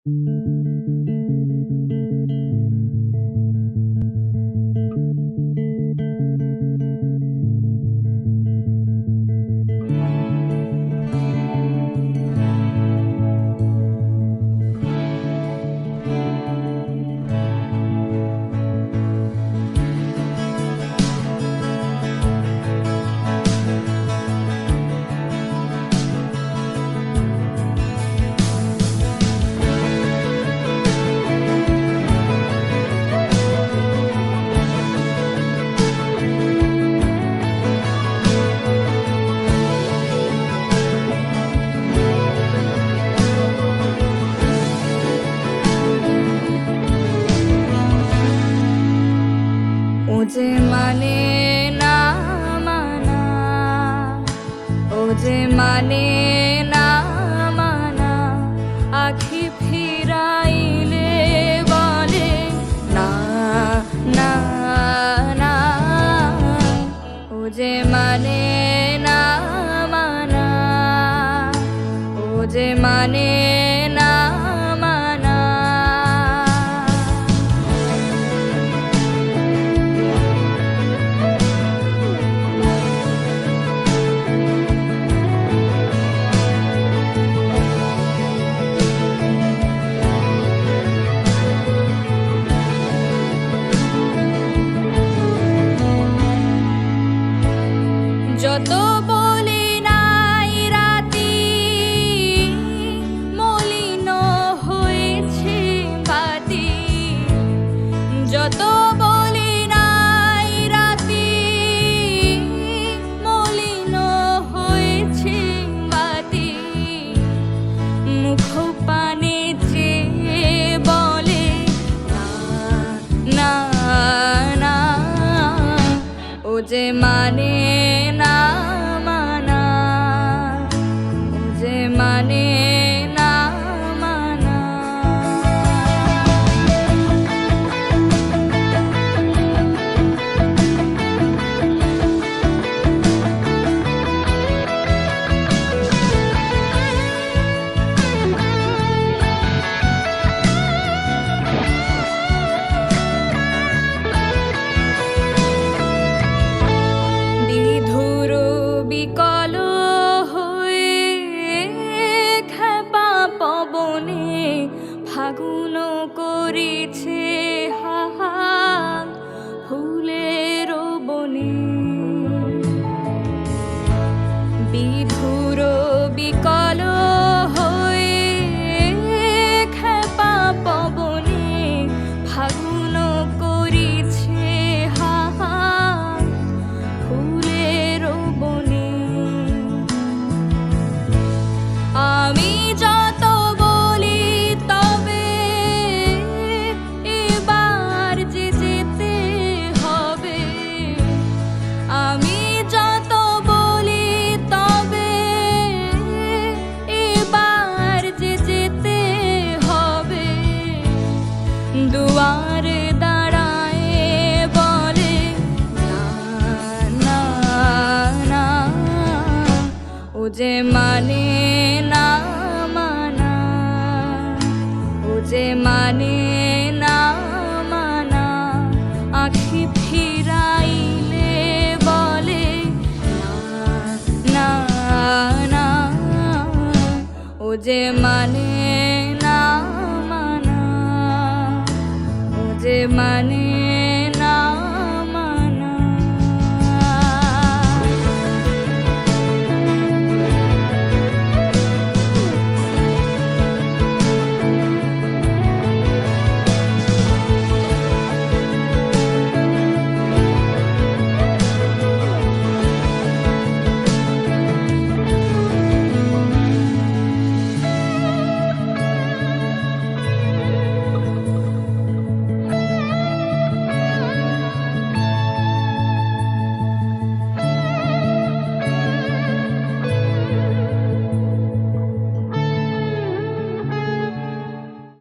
ও যে মানে না মানা, ও যে মানে না মানা, আখি ফিরাইলে বলে না না না। ও যে মানে না মানা, ও যে মানে না মানা। যত বলি নাই রাতি, মলিন হয়েছে বাতি। যত বলি নাই রাতি, মলিন হয়েছে বাতি। মুখ পানে চেয়ে বলে না না না। ও যে মানে না মানা, ও যে মানে না মানা। বিধুর বিকল হয়ে খেপা পবনে ফাগুন করেছে হাহার ফুলের বনে। বিধুর বিকল হয়ে খেপা পবনে ফাগুন করেছে হাহার ফুলের বনে। আমি যত বলি তবে এবার যে যেতে হবে। আমি যত বলি তবে এবার যে যেতে হবে। দুয়ারে দাঁড়ায় বলে না না না। ও যে মানে না মানা, ও যে মানে না মানা, আখি ফিরাইলে বলে না না না। ও যে মানে না মানা, ও যে মানে